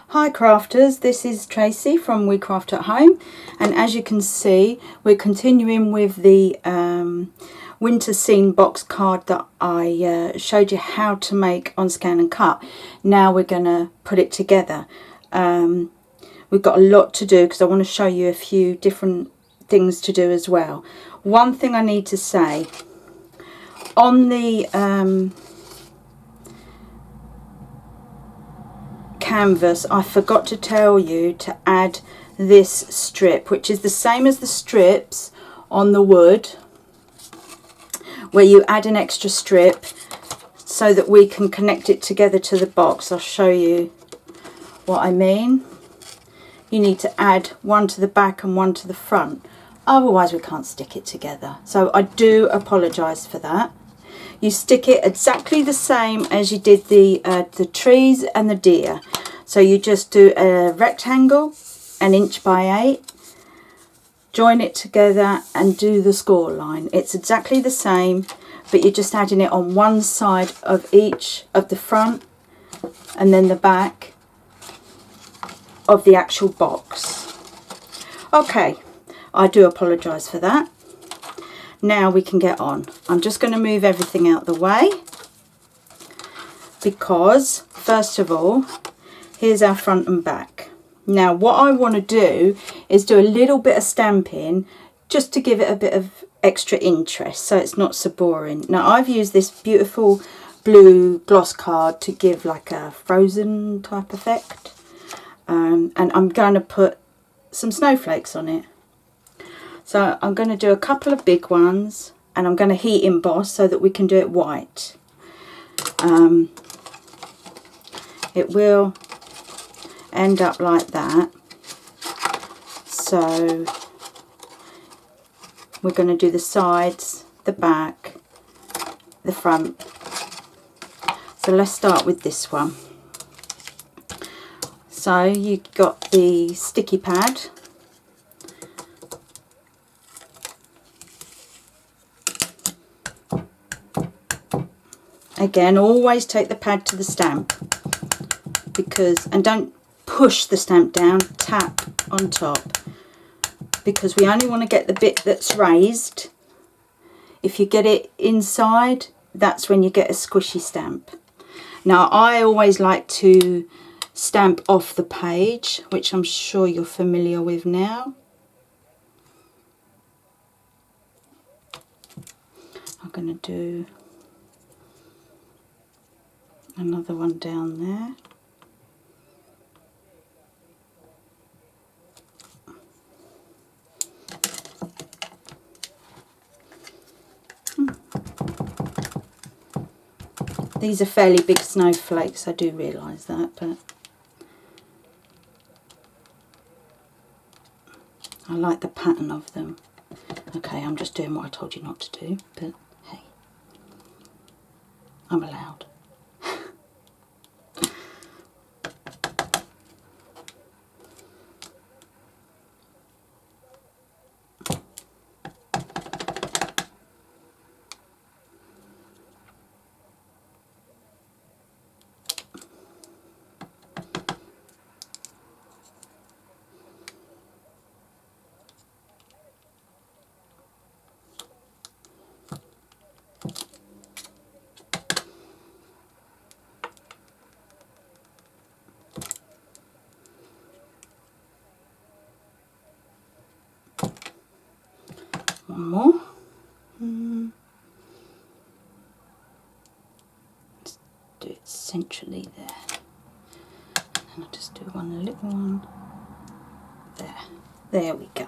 Hi crafters, this is Tracy from We Craft at Home, and as you can see we're continuing with the winter scene box card that I showed you how to make on Scan and Cut. Now we're going to put it together. We've got a lot to do because I want to show you a few different things to do as well. One thing I need to say, on the canvas I forgot to tell you to add this strip, which is the same as the strips on the wood, where you add an extra strip so that we can connect it together to the box. I'll show you what I mean. You need to add one to the back and one to the front, otherwise we can't stick it together. So I do apologise for that. You stick it exactly the same as you did the trees and the deer. So you just do a rectangle, 1 inch by 8, join it together and do the score line. It's exactly the same, but you're just adding it on one side of each of the front and then the back of the actual box. Okay, I do apologise for that. Now we can get on. I'm just going to move everything out the way because first of all, here's our front and back. Now what I want to do is do a little bit of stamping just to give it a bit of extra interest so it's not so boring. Now I've used this beautiful blue gloss card to give like a frozen type effect, and I'm going to put some snowflakes on it. So I'm going to do a couple of big ones and I'm going to heat emboss so that we can do it white. It will end up like that. So we're going to do the sides, the back, the front. So let's start with this one. So you've got the sticky pad. Again, always take the pad to the stamp, and don't push the stamp down, tap on top, because we only want to get the bit that's raised. If you get it inside, that's when you get a squishy stamp. Now I always like to stamp off the page, which I'm sure you're familiar with now. I'm going to do another one down there. These are fairly big snowflakes, I do realise that, but I like the pattern of them. Okay, I'm just doing what I told you not to do, but hey, I'm allowed. One more. Let's do it centrally there. And I'll just do one little one there. There we go.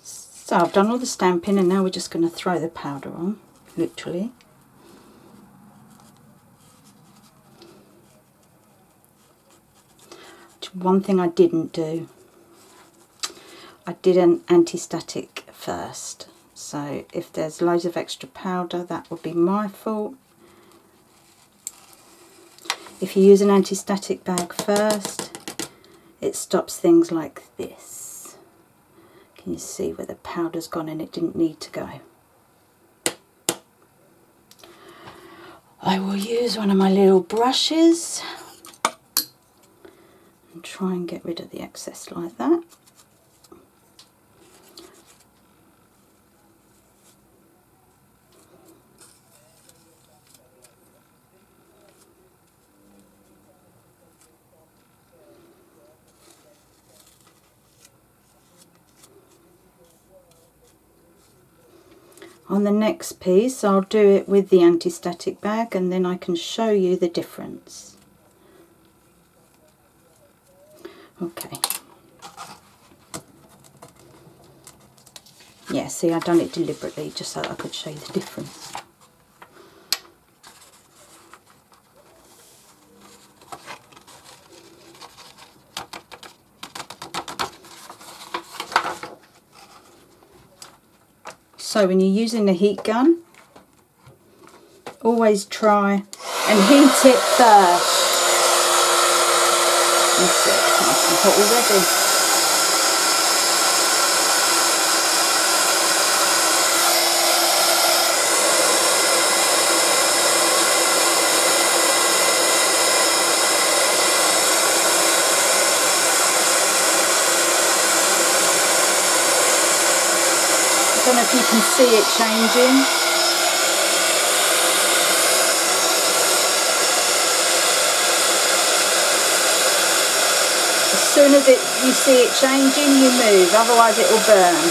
So I've done all the stamping and now we're just going to throw the powder on, literally. One thing I didn't do, I did an anti-static first. So if there's loads of extra powder, that would be my fault. If you use an anti-static bag first, it stops things like this. Can you see where the powder's gone and it didn't need to go? I will use one of my little brushes and try and get rid of the excess like that. On the next piece I'll do it with the anti-static bag and then I can show you the difference. Okay. Yeah, see, I've done it deliberately just so that I could show you the difference. So when you're using the heat gun, always try and heat it first. That's it, it's nice and hot already. I don't know if you can see it changing. As soon as you see it changing, you move, otherwise it will burn.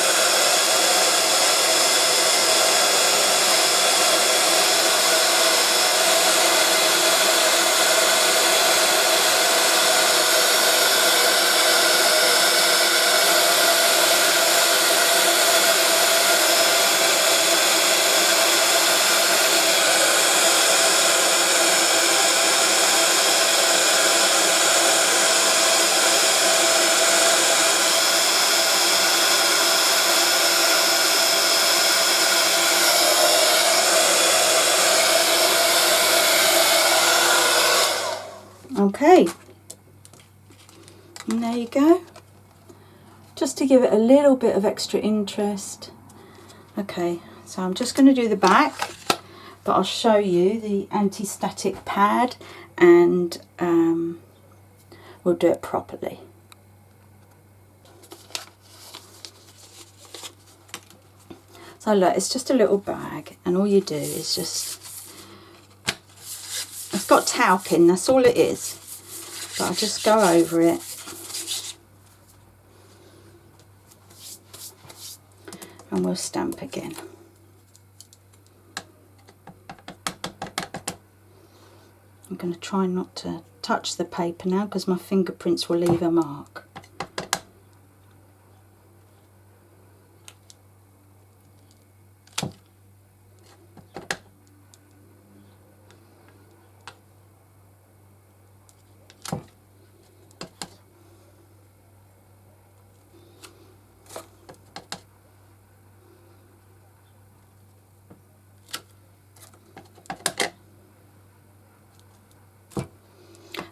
Okay, and there you go, just to give it a little bit of extra interest. Okay, so I'm just going to do the back, but I'll show you the anti-static pad and we'll do it properly. So look, it's just a little bag and all you do is just, it's got talc in, that's all it is, but I'll just go over it and we'll stamp again. I'm going to try not to touch the paper now because my fingerprints will leave a mark.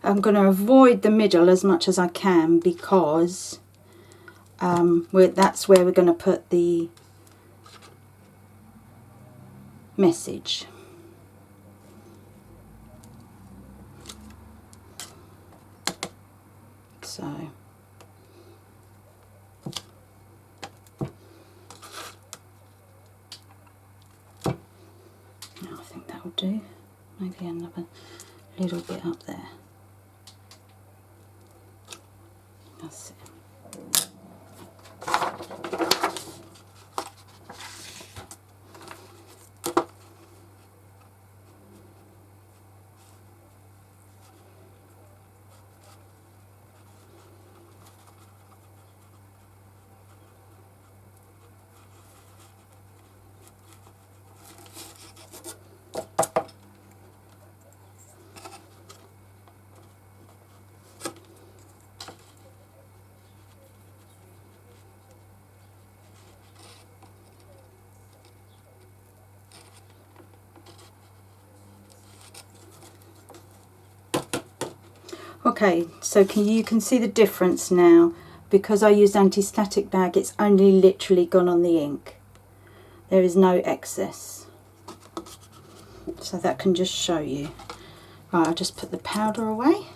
I'm going to avoid the middle as much as I can because that's where we're going to put the message. So now I think that will do. Maybe another little bit up there. That's it. Okay, so you can see the difference now because I used anti-static bag, it's only literally gone on the ink. There is no excess. So that can just show you. Right, I'll just put the powder away.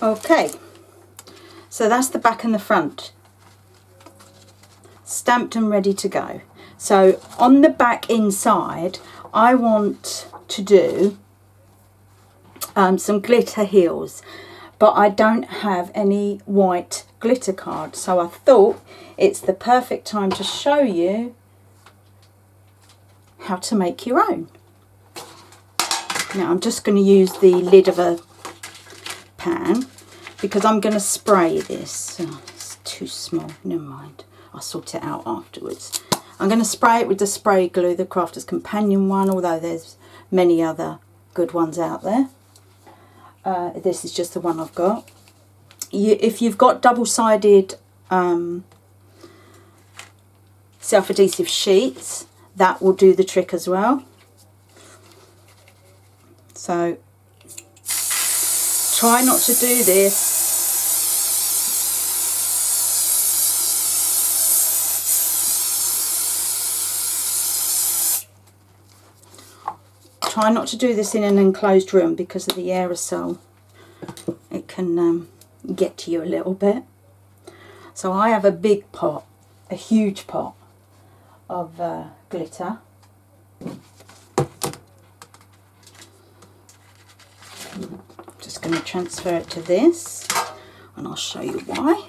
Okay, so that's the back and the front, stamped and ready to go. So on the back inside, I want to do some glitter heels, but I don't have any white glitter card, so I thought it's the perfect time to show you how to make your own. Now I'm just going to use the lid of a pan because I'm going to spray this. Oh, it's too small, never mind, I'll sort it out afterwards. I'm going to spray it with the spray glue, the Crafters Companion one, although there's many other good ones out there. This is just the one I've got. If you've got double-sided self-adhesive sheets, that will do the trick as well. So try not to do this in an enclosed room because of the aerosol. It can get to you a little bit. So I have a big pot, a huge pot of glitter. Just going to transfer it to this, and I'll show you why.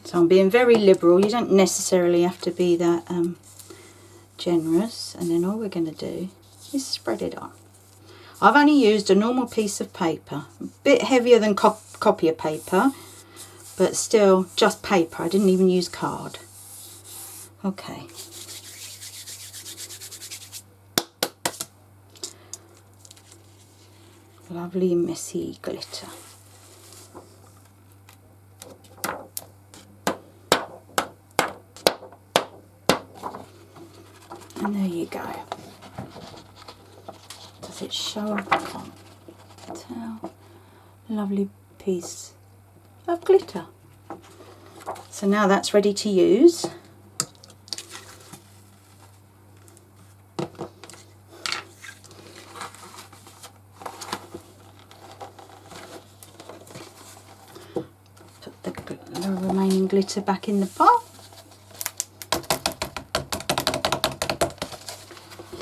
So I'm being very liberal. You don't necessarily have to be that generous. And then all we're going to do is spread it on. I've only used a normal piece of paper, a bit heavier than copier paper, but still just paper. I didn't even use card. Okay. Lovely messy glitter. And there you go. Does it show up? I can't tell. Lovely piece of glitter. So now that's ready to use. Put the remaining glitter back in the pot.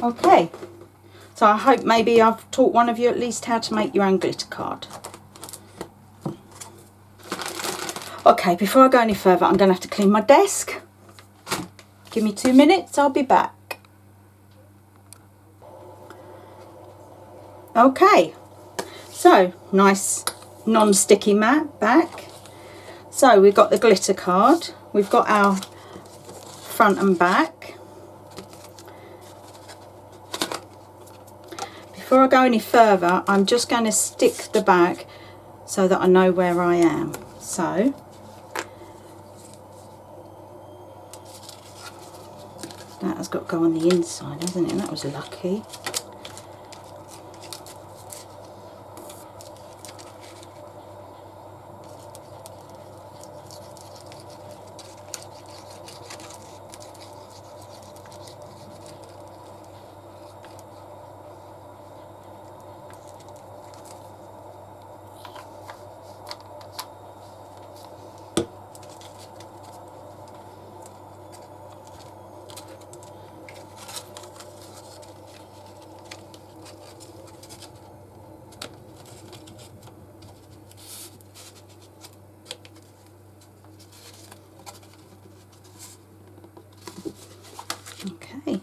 Okay, so I hope maybe I've taught one of you at least how to make your own glitter card. Okay, before I go any further, I'm going to have to clean my desk. Give me 2 minutes, I'll be back. Okay, so nice non-sticky mat back. So we've got the glitter card, we've got our front and back. Before I go any further, I'm just going to stick the back so that I know where I am. So that has got to go on the inside, hasn't it? That was lucky. Okay.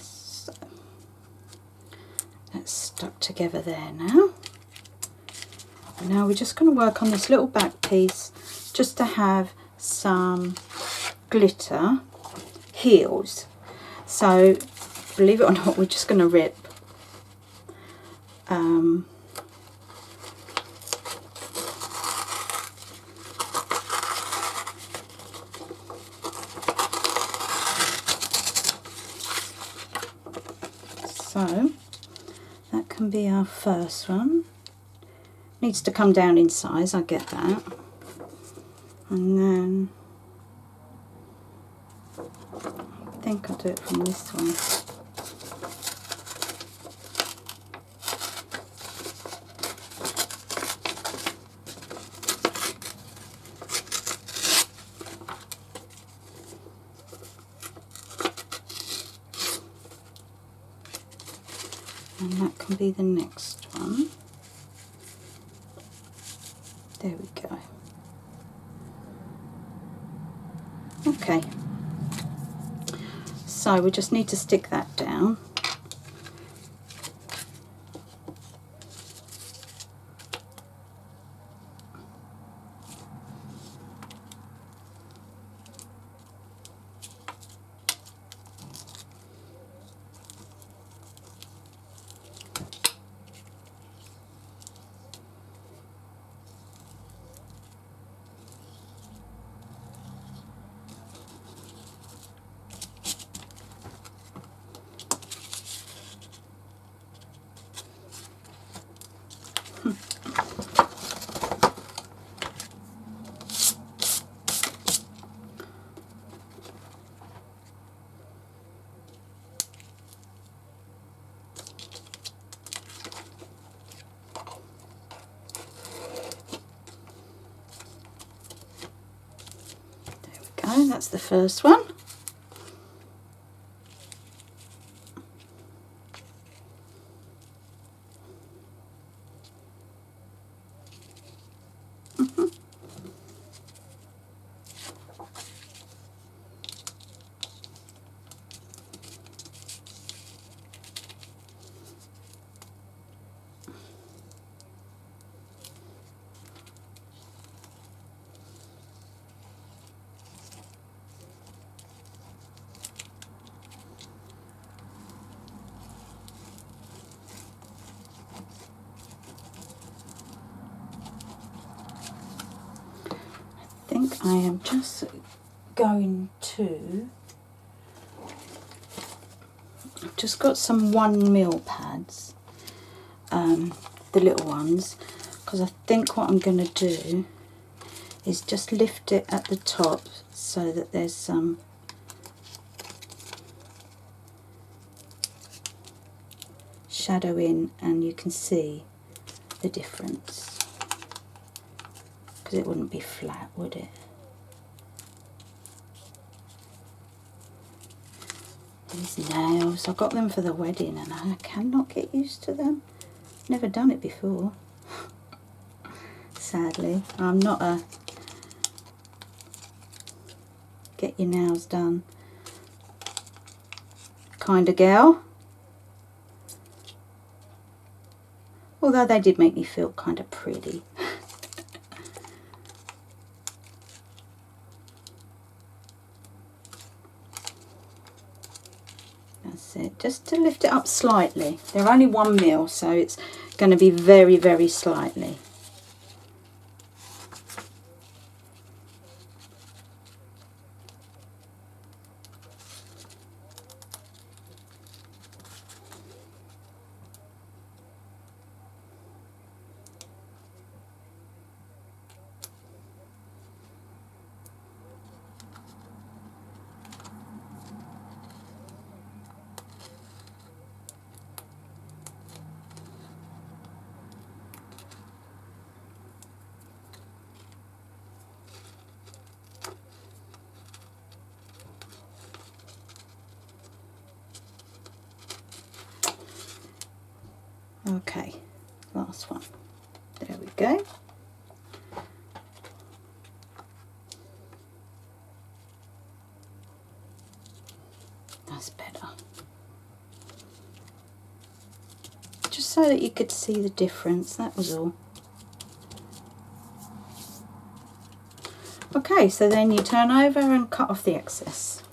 So that's stuck together there now. And now we're just going to work on this little back piece just to have some glitter heels. So believe it or not, we're just going to rip so that can be our first one. Needs to come down in size, I get that. And then I think I'll do it from this one. And that can be the next one. There we go. Okay, so we just need to stick that down. That's the first one. I think I am just going to, I've just got some 1mm pads, the little ones, because I think what I'm going to do is just lift it at the top so that there's some shadow in and you can see the difference. Because it wouldn't be flat, would it? These nails, I got them for the wedding and I cannot get used to them. Never done it before. Sadly, I'm not a get your nails done kind of girl. Although they did make me feel kind of pretty. That's it, just to lift it up slightly. They're only 1 mil, so it's going to be very, very slightly. Okay, last one. There we go. That's better. Just so that you could see the difference, that was all. Okay, so then you turn over and cut off the excess.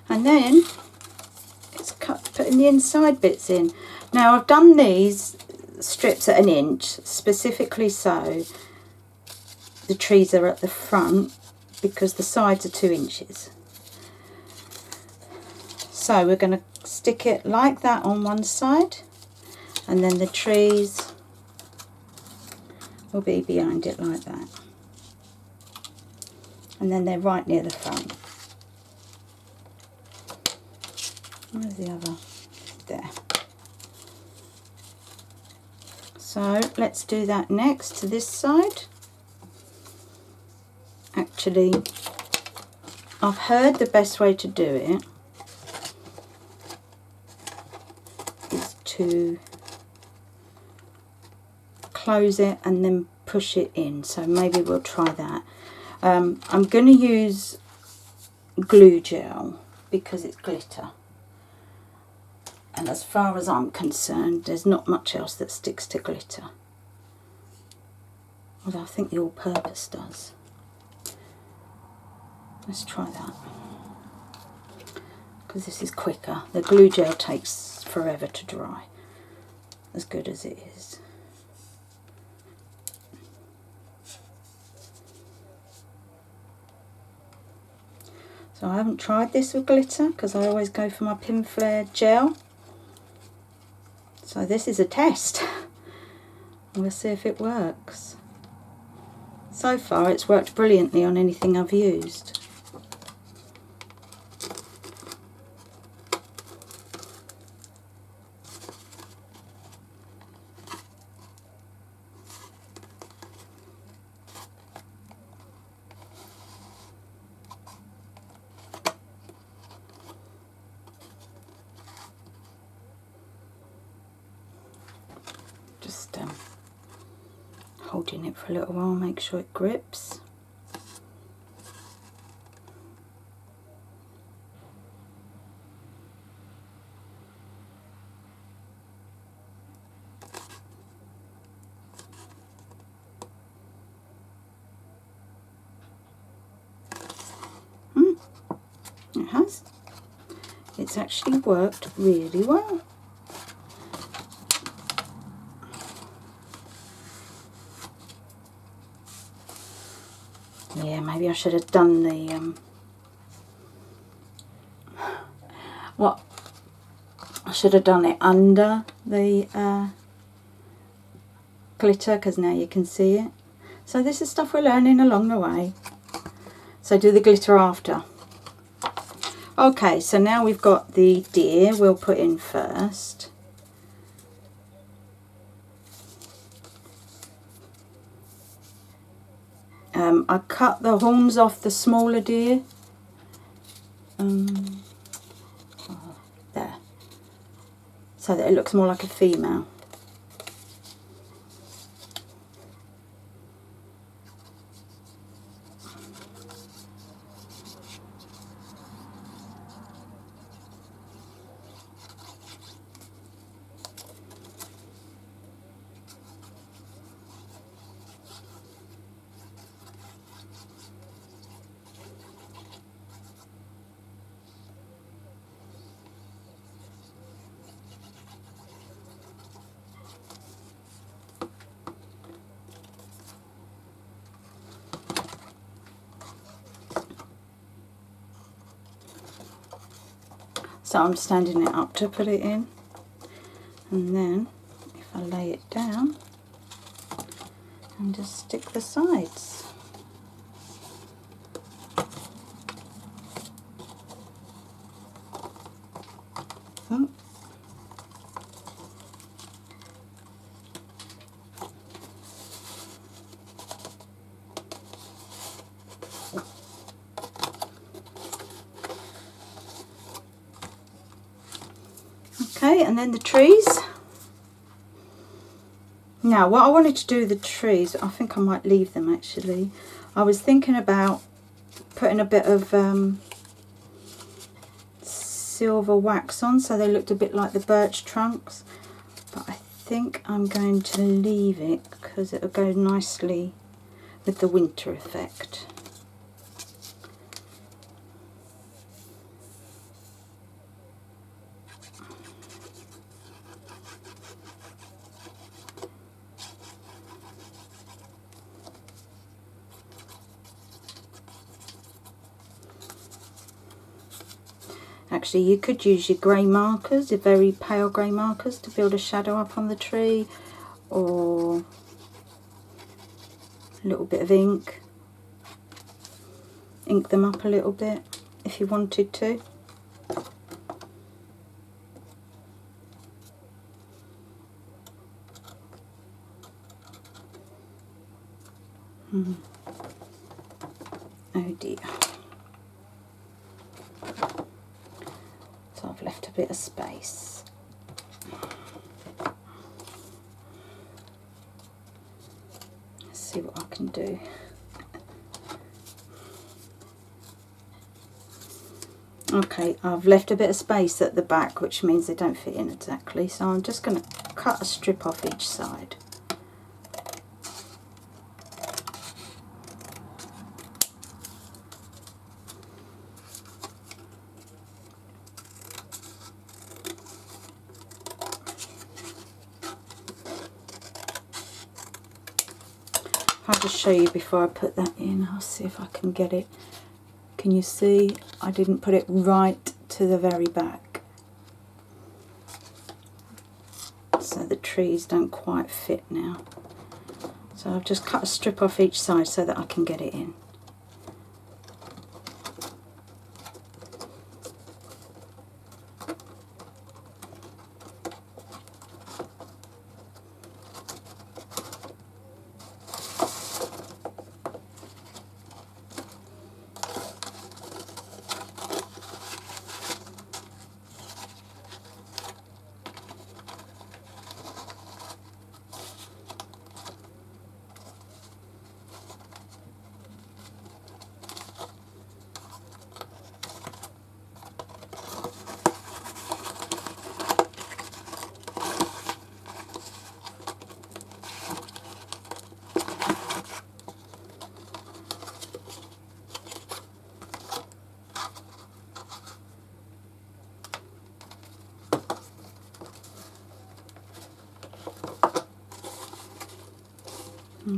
And then it's putting the inside bits in. Now I've done these strips at 1 inch, specifically so the trees are at the front because the sides are 2 inches. So we're going to stick it like that on one side, and then the trees will be behind it like that. And then they're right near the front. Where's the other? There. So let's do that next to this side. Actually, I've heard the best way to do it is to close it and then push it in. So maybe we'll try that. I'm going to use glue gel because it's glitter. And as far as I'm concerned, there's not much else that sticks to glitter. Although I think the all-purpose does. Let's try that. Because this is quicker. The glue gel takes forever to dry, as good as it is. So I haven't tried this with glitter because I always go for my Pinflair gel. So this is a test. We'll see if it works. So far it's worked brilliantly on anything I've used. Just holding it for a little while, make sure it grips. It has. It's actually worked really well. Yeah, maybe I should have done the I should have done it under the glitter, because now you can see it. So this is stuff we're learning along the way. So do the glitter after. Okay, so now we've got the deer we'll put in first. I cut the horns off the smaller deer. There. So that it looks more like a female. So I'm standing it up to put it in, and then if I lay it down and just stick the sides. Okay, and then the trees. Now what I wanted to do with the trees, I think I might leave them actually. I was thinking about putting a bit of silver wax on so they looked a bit like the birch trunks, but I think I'm going to leave it because it'll go nicely with the winter effect. Actually, you could use your grey markers, your very pale grey markers, to build a shadow up on the tree, or a little bit of ink. Ink them up a little bit if you wanted to. Oh dear. So I've left a bit of space. Let's see what I can do. Okay, I've left a bit of space at the back, which means they don't fit in exactly, so I'm just going to cut a strip off each side. I'll just show you before I put that in. I'll see if I can get it. Can you see? I didn't put it right to the very back, so the trees don't quite fit now. So I've just cut a strip off each side so that I can get it in.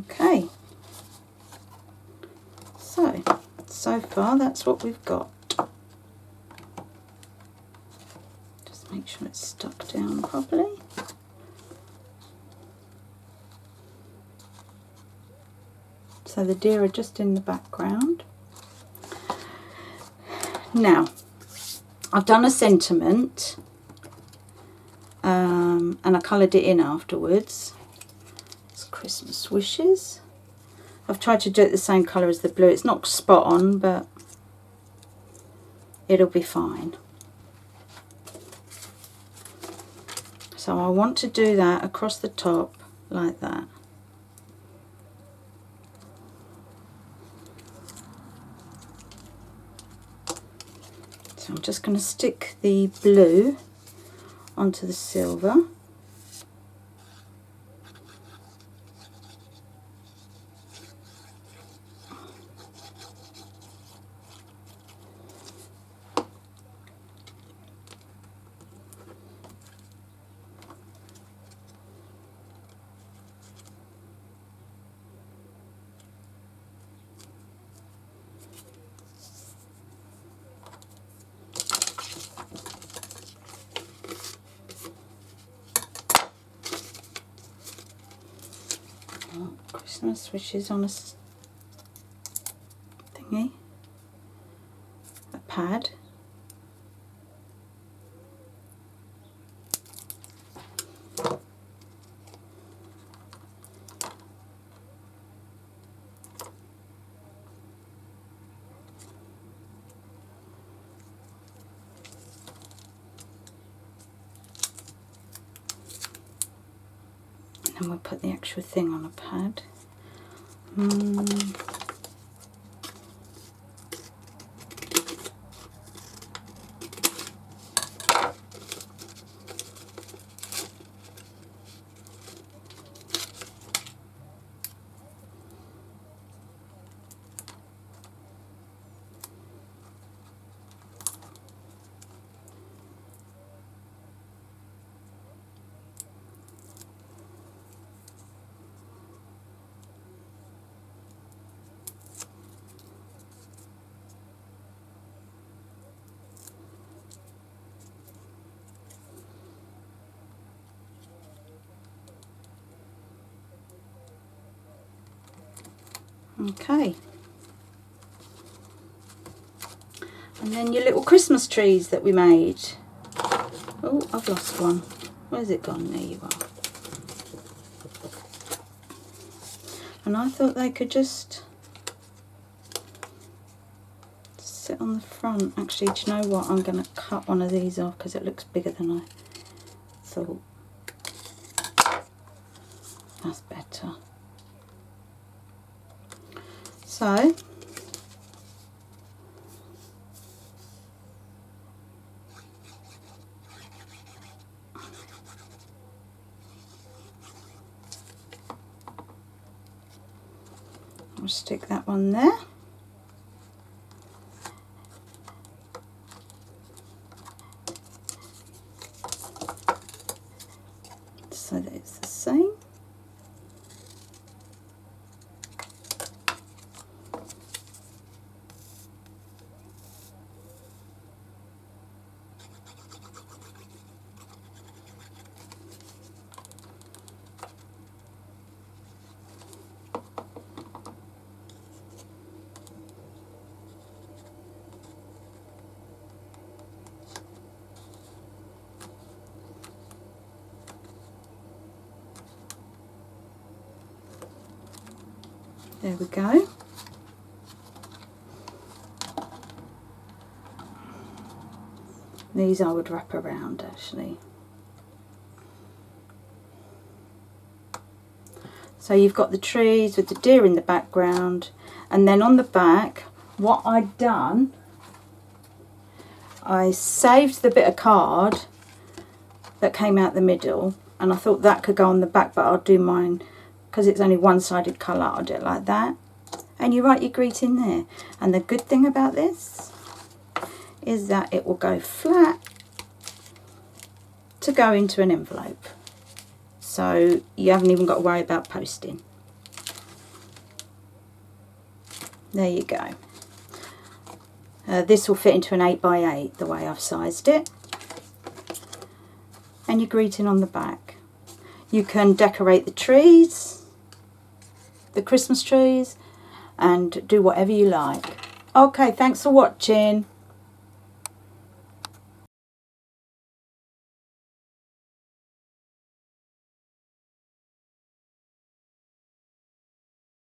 Okay, so far that's what we've got. Just make sure it's stuck down properly. So the deer are just in the background. Now, I've done a sentiment and I coloured it in afterwards. Christmas wishes. I've tried to do it the same colour as the blue. It's not spot on, but it'll be fine. So I want to do that across the top like that. So I'm just going to stick the blue onto the silver. Christmas wishes on a thingy, a pad. And we'll put the actual thing on a pad. Okay, and then your little Christmas trees that we made. Oh, I've lost one. Where's it gone? There you are. And I thought they could just sit on the front. Actually, do you know what? I'm going to cut one of these off because it looks bigger than I thought. That's better. So, I'll stick that one there. So that it's the same. There we go. These I would wrap around actually. So you've got the trees with the deer in the background, and then on the back what I'd done, I saved the bit of card that came out the middle, and I thought that could go on the back, but I'll do mine because it's only one-sided colour. I'll do it like that, and you write your greeting there. And the good thing about this is that it will go flat to go into an envelope, so you haven't even got to worry about posting. There you go. This will fit into an 8x8 the way I've sized it, and your greeting on the back. You can decorate the trees, the Christmas trees, and do whatever you like. Okay, thanks for watching.